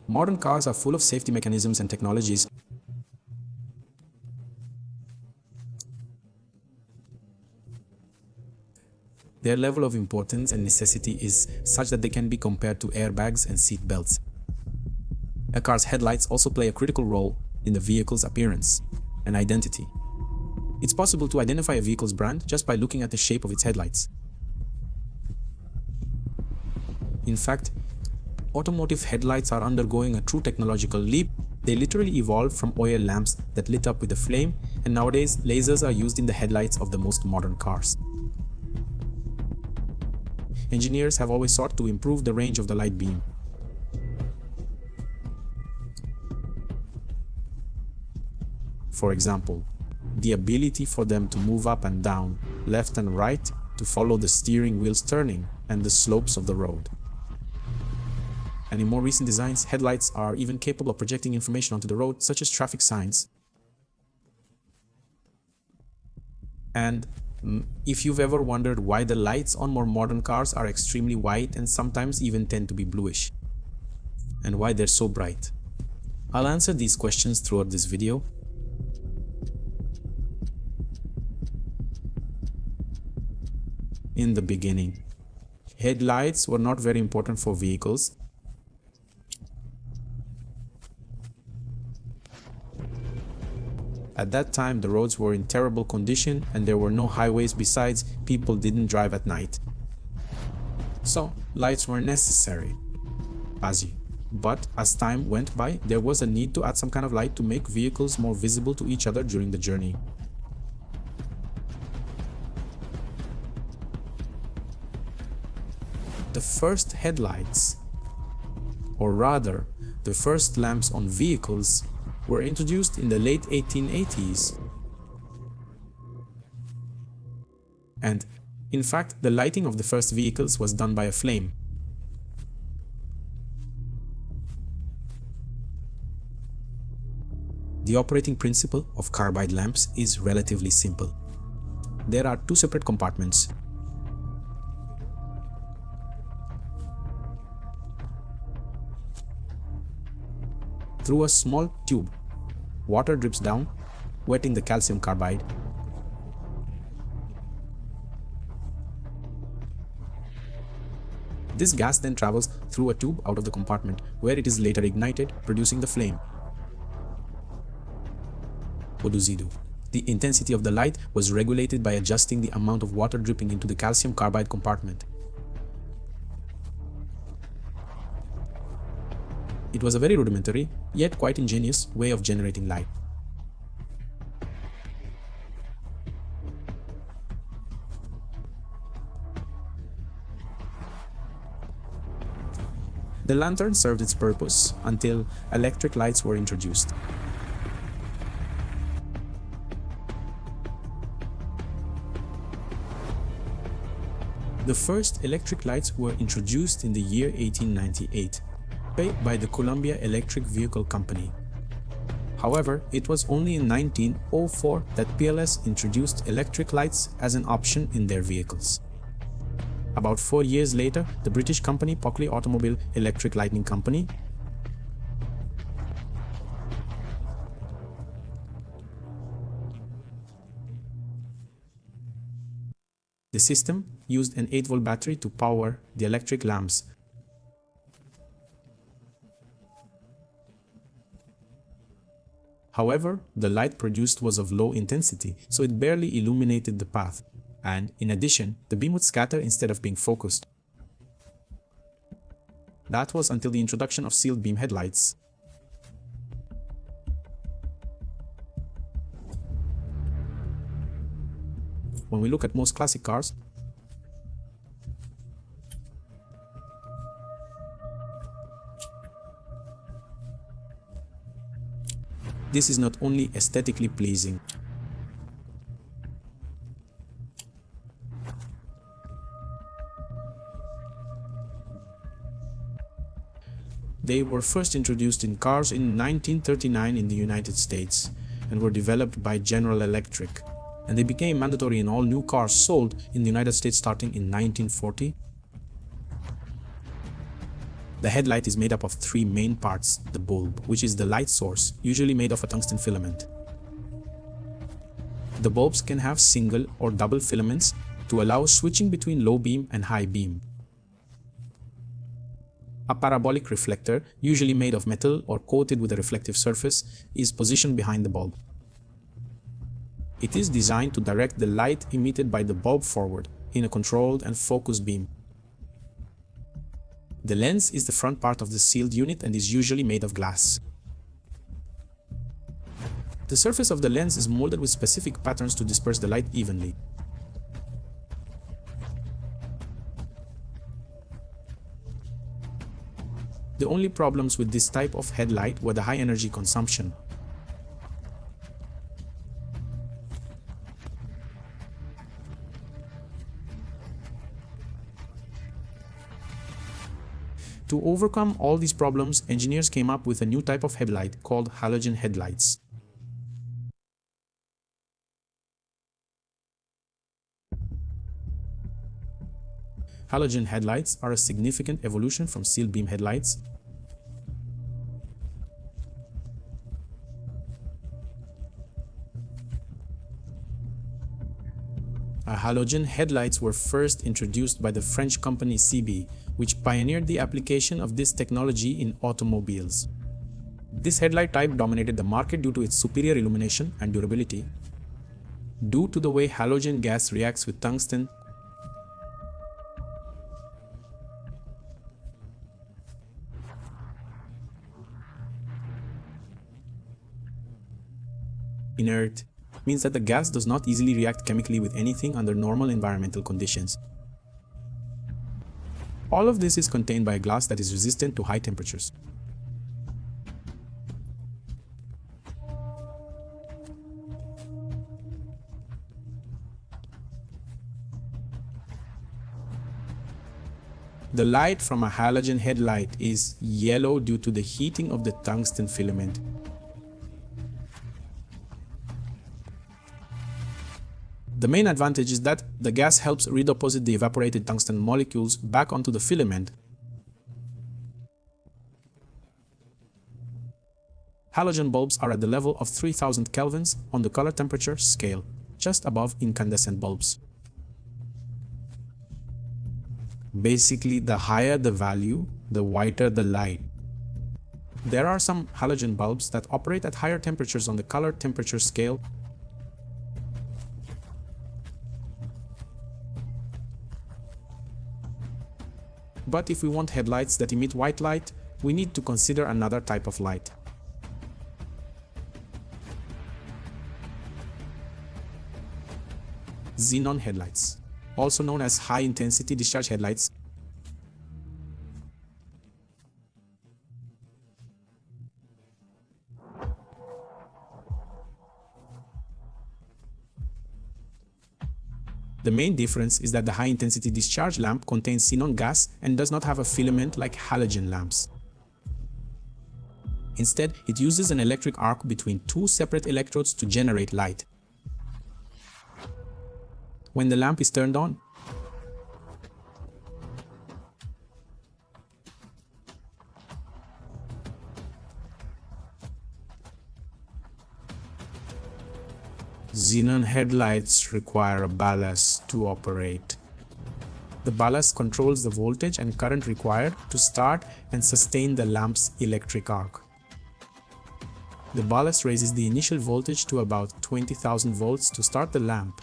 Modern cars are full of safety mechanisms and technologies. Their level of importance and necessity is such that they can be compared to airbags and seat belts. A car's headlights also play a critical role in the vehicle's appearance and identity. It's possible to identify a vehicle's brand just by looking at the shape of its headlights. In fact, automotive headlights are undergoing a true technological leap. They literally evolved from oil lamps that lit up with a flame, and nowadays lasers are used in the headlights of the most modern cars. Engineers have always sought to improve the range of the light beam. For example, the ability for them to move up and down, left and right, to follow the steering wheel's turning and the slopes of the road. And in more recent designs, headlights are even capable of projecting information onto the road, such as traffic signs. And if you've ever wondered why the lights on more modern cars are extremely white and sometimes even tend to be bluish, and why they're so bright, I'll answer these questions throughout this video. In the beginning, headlights were not very important for vehicles. At that time, the roads were in terrible condition and there were no highways. Besides, people didn't drive at night. So, lights were necessary. But as time went by, there was a need to add some kind of light to make vehicles more visible to each other during the journey. The first headlights, or rather, the first lamps on vehicles, were introduced in the late 1880s. And, in fact, the lighting of the first vehicles was done by a flame. The operating principle of carbide lamps is relatively simple. There are two separate compartments. Through a small tube, water drips down, wetting the calcium carbide. This gas then travels through a tube out of the compartment, where it is later ignited, producing the flame. What does it do? The intensity of the light was regulated by adjusting the amount of water dripping into the calcium carbide compartment. It was a very rudimentary, yet quite ingenious way of generating light. The lantern served its purpose until electric lights were introduced. The first electric lights were introduced in the year 1898. By the Columbia Electric Vehicle Company. However, it was only in 1904 that PLS introduced electric lights as an option in their vehicles. About 4 years later, the British company Automobile Electric Lighting Company The system used an 8-volt battery to power the electric lamps. However, the light produced was of low intensity, so it barely illuminated the path, and, in addition, the beam would scatter instead of being focused. That was until the introduction of sealed beam headlights. When we look at most classic cars, this is not only aesthetically pleasing, they were first introduced in cars in 1939 in the United States and were developed by General Electric, and they became mandatory in all new cars sold in the United States starting in 1940. The headlight is made up of three main parts: the bulb, which is the light source, usually made of a tungsten filament. The bulbs can have single or double filaments to allow switching between low beam and high beam. A parabolic reflector, usually made of metal or coated with a reflective surface, is positioned behind the bulb. It is designed to direct the light emitted by the bulb forward in a controlled and focused beam. The lens is the front part of the sealed unit and is usually made of glass. The surface of the lens is molded with specific patterns to disperse the light evenly. The only problems with this type of headlight were the high energy consumption. To overcome all these problems, engineers came up with a new type of headlight called halogen headlights. Halogen headlights are a significant evolution from sealed beam headlights. Halogen headlights were first introduced by the French company CB, which pioneered the application of this technology in automobiles. This headlight type dominated the market due to its superior illumination and durability. Due to the way halogen gas reacts with tungsten, inert means that the gas does not easily react chemically with anything under normal environmental conditions. All of this is contained by a glass that is resistant to high temperatures. The light from a halogen headlight is yellow due to the heating of the tungsten filament. The main advantage is that the gas helps redeposit the evaporated tungsten molecules back onto the filament. Halogen bulbs are at the level of 3000 kelvins on the color temperature scale, just above incandescent bulbs. Basically, the higher the value, the whiter the light. There are some halogen bulbs that operate at higher temperatures on the color temperature scale. But if we want headlights that emit white light, we need to consider another type of light. Xenon headlights, also known as high-intensity discharge headlights. The main difference is that the high-intensity discharge lamp contains xenon gas and does not have a filament like halogen lamps. Instead, it uses an electric arc between two separate electrodes to generate light. When the lamp is turned on, Xenon headlights require a ballast to operate. The ballast controls the voltage and current required to start and sustain the lamp's electric arc. The ballast raises the initial voltage to about 20,000 volts to start the lamp,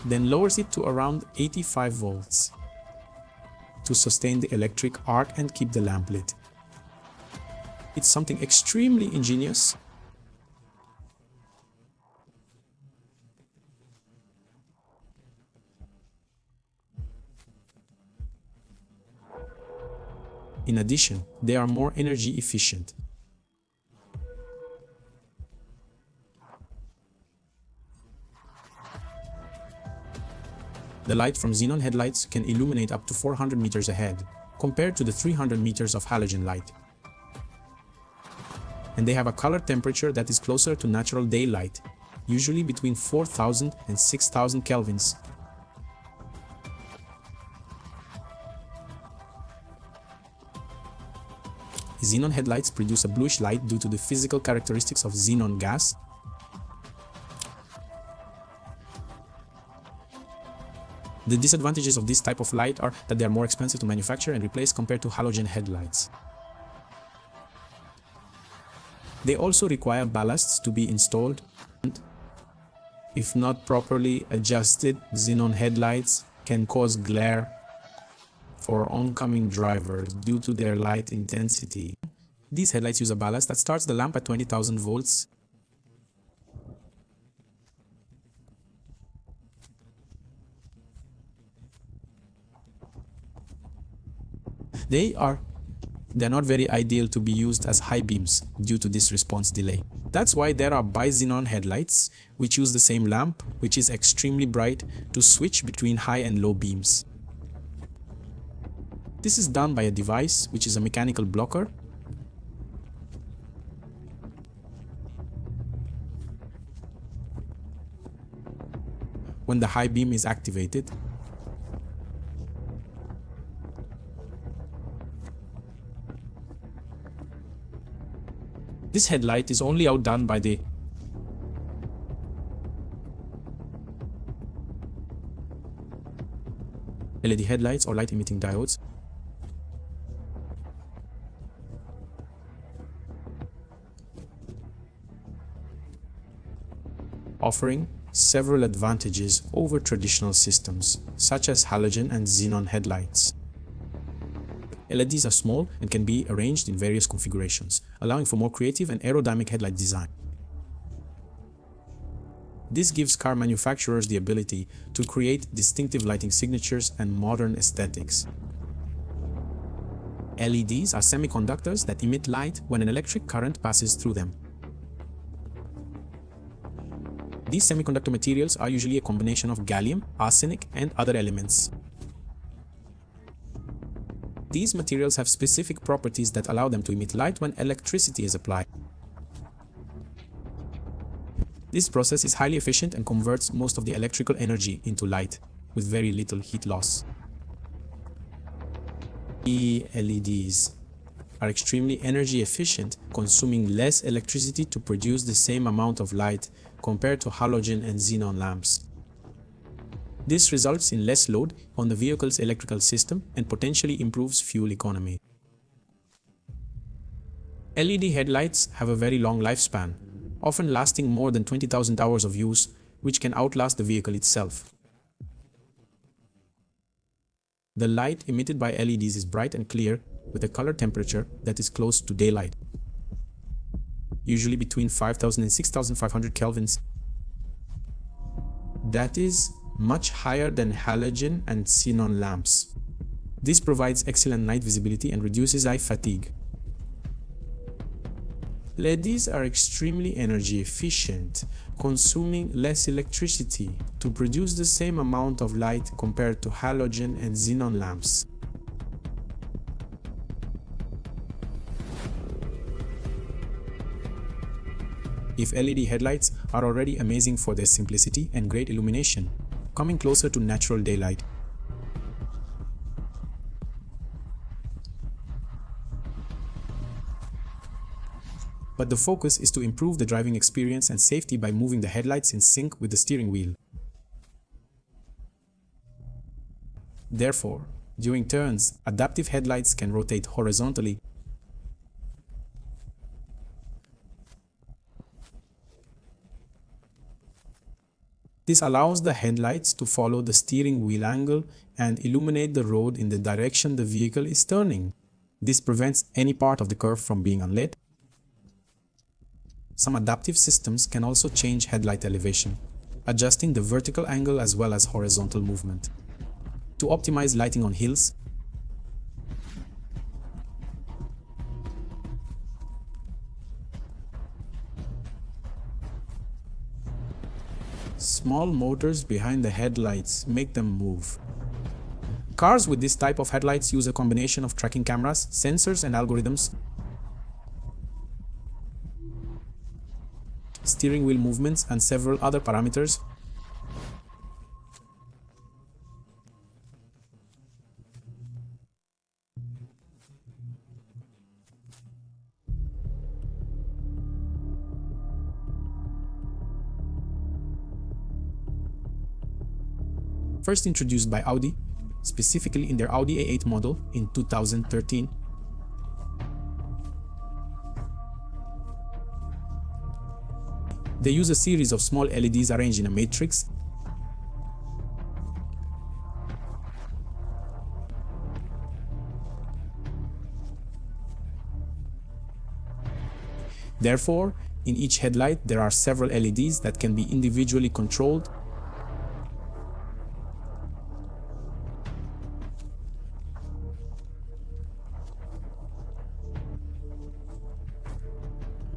then lowers it to around 85 volts to sustain the electric arc and keep the lamp lit. It's something extremely ingenious. In addition, they are more energy efficient. The light from xenon headlights can illuminate up to 400 meters ahead, compared to the 300 meters of halogen light. And they have a color temperature that is closer to natural daylight, usually between 4,000 and 6,000 kelvins. Xenon headlights produce a bluish light due to the physical characteristics of xenon gas. The disadvantages of this type of light are that they are more expensive to manufacture and replace compared to halogen headlights. They also require ballasts to be installed. If not properly adjusted, xenon headlights can cause glare for oncoming drivers due to their light intensity. These headlights use a ballast that starts the lamp at 20,000 volts. They're not very ideal to be used as high beams due to this response delay. That's why there are bi-xenon headlights which use the same lamp, which is extremely bright, to switch between high and low beams. This is done by a device which is a mechanical blocker. When the high beam is activated, this headlight is only outdone by the LED headlights or light-emitting diodes. Offering several advantages over traditional systems, such as halogen and xenon headlights. LEDs are small and can be arranged in various configurations, allowing for more creative and aerodynamic headlight design. This gives car manufacturers the ability to create distinctive lighting signatures and modern aesthetics. LEDs are semiconductors that emit light when an electric current passes through them. These semiconductor materials are usually a combination of gallium, arsenic, and other elements. These materials have specific properties that allow them to emit light when electricity is applied. This process is highly efficient and converts most of the electrical energy into light with very little heat loss. LEDs are extremely energy efficient, consuming less electricity to produce the same amount of light compared to halogen and xenon lamps. This results in less load on the vehicle's electrical system and potentially improves fuel economy. LED headlights have a very long lifespan, often lasting more than 20,000 hours of use, which can outlast the vehicle itself. The light emitted by LEDs is bright and clear, with a color temperature that is close to daylight, usually between 5,000 and 6,500 kelvins. That is much higher than halogen and xenon lamps. This provides excellent night visibility and reduces eye fatigue. LEDs are extremely energy efficient, consuming less electricity to produce the same amount of light compared to halogen and xenon lamps. If LED headlights are already amazing for their simplicity and great illumination, coming closer to natural daylight, but the focus is to improve the driving experience and safety by moving the headlights in sync with the steering wheel. Therefore, during turns, adaptive headlights can rotate horizontally . This allows the headlights to follow the steering wheel angle and illuminate the road in the direction the vehicle is turning. This prevents any part of the curve from being unlit. Some adaptive systems can also change headlight elevation, adjusting the vertical angle as well as horizontal movement, to optimize lighting on hills. Small motors behind the headlights make them move. Cars with this type of headlights use a combination of tracking cameras, sensors, and algorithms. Steering wheel movements and several other parameters. first introduced by Audi, specifically in their Audi A8 model in 2013. They use a series of small LEDs arranged in a matrix. Therefore, in each headlight there are several LEDs that can be individually controlled.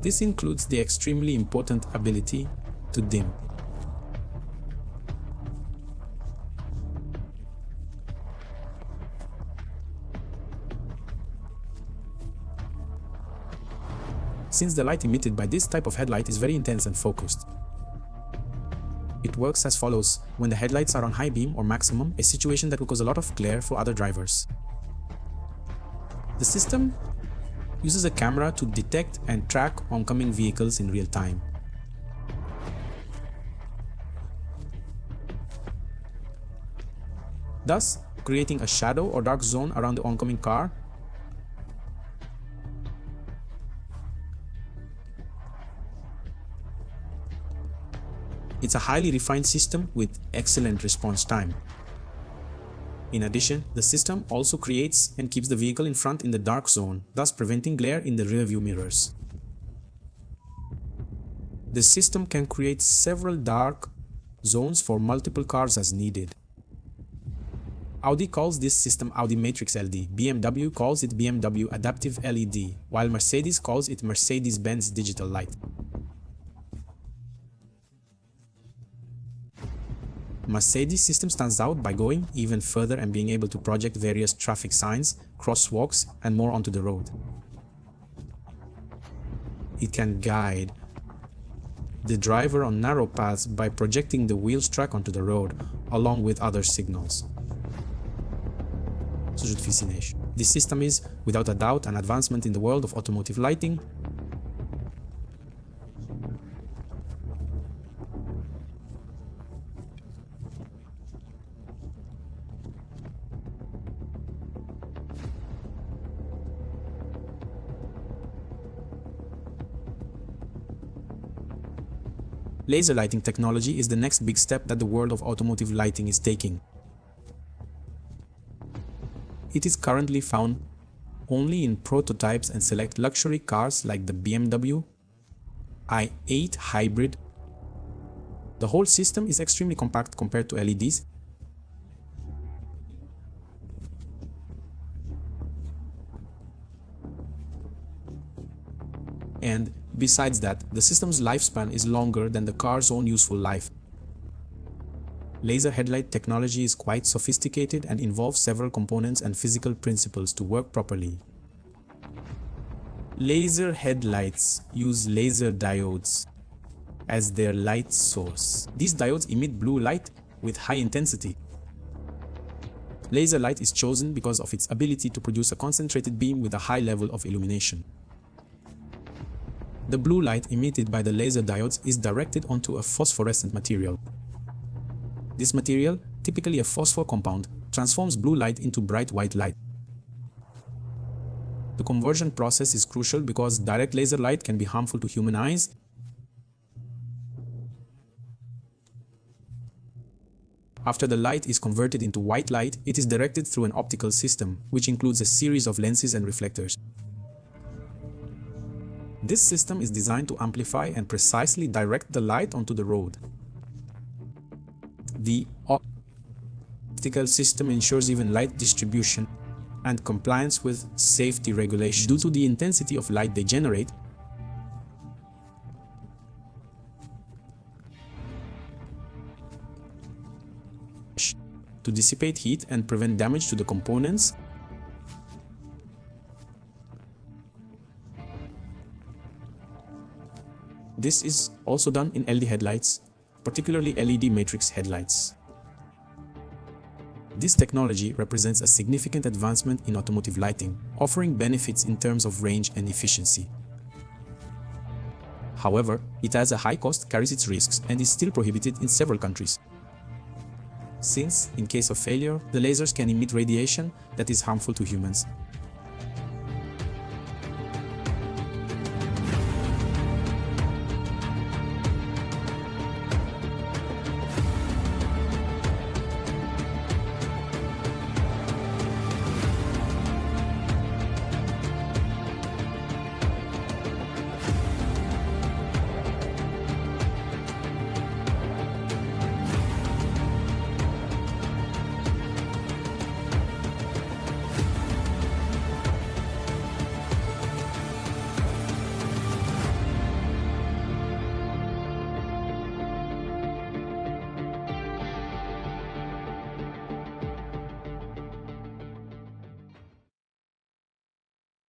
This includes the extremely important ability to dim. Since the light emitted by this type of headlight is very intense and focused. It works as follows: when the headlights are on high beam or maximum, a situation that will cause a lot of glare for other drivers. The system uses a camera to detect and track oncoming vehicles in real time. Thus, creating a shadow or dark zone around the oncoming car. It's a highly refined system with excellent response time. In addition, the system also creates and keeps the vehicle in front in the dark zone, thus preventing glare in the rear view mirrors. The system can create several dark zones for multiple cars as needed. Audi calls this system Audi Matrix LED, BMW calls it BMW Adaptive LED, while Mercedes calls it Mercedes-Benz Digital Light. Mercedes system stands out by going even further and being able to project various traffic signs, crosswalks, and more onto the road. It can guide the driver on narrow paths by projecting the wheels track onto the road, along with other signals. This system is, without a doubt, an advancement in the world of automotive lighting. Laser lighting technology is the next big step that the world of automotive lighting is taking. It is currently found only in prototypes and select luxury cars like the BMW i8 Hybrid. The whole system is extremely compact compared to LEDs. And besides that, the system's lifespan is longer than the car's own useful life. Laser headlight technology is quite sophisticated and involves several components and physical principles to work properly. Laser headlights use laser diodes as their light source. These diodes emit blue light with high intensity. Laser light is chosen because of its ability to produce a concentrated beam with a high level of illumination. The blue light emitted by the laser diodes is directed onto a phosphorescent material. This material, typically a phosphor compound, transforms blue light into bright white light. The conversion process is crucial because direct laser light can be harmful to human eyes. After the light is converted into white light, it is directed through an optical system, which includes a series of lenses and reflectors. This system is designed to amplify and precisely direct the light onto the road. The optical system ensures even light distribution and compliance with safety regulations. Due to the intensity of light they generate, to dissipate heat and prevent damage to the components. This is also done in LED headlights, particularly LED matrix headlights. This technology represents a significant advancement in automotive lighting, offering benefits in terms of range and efficiency. However, it has a high cost, carries its risks, and is still prohibited in several countries. since, in case of failure, the lasers can emit radiation that is harmful to humans.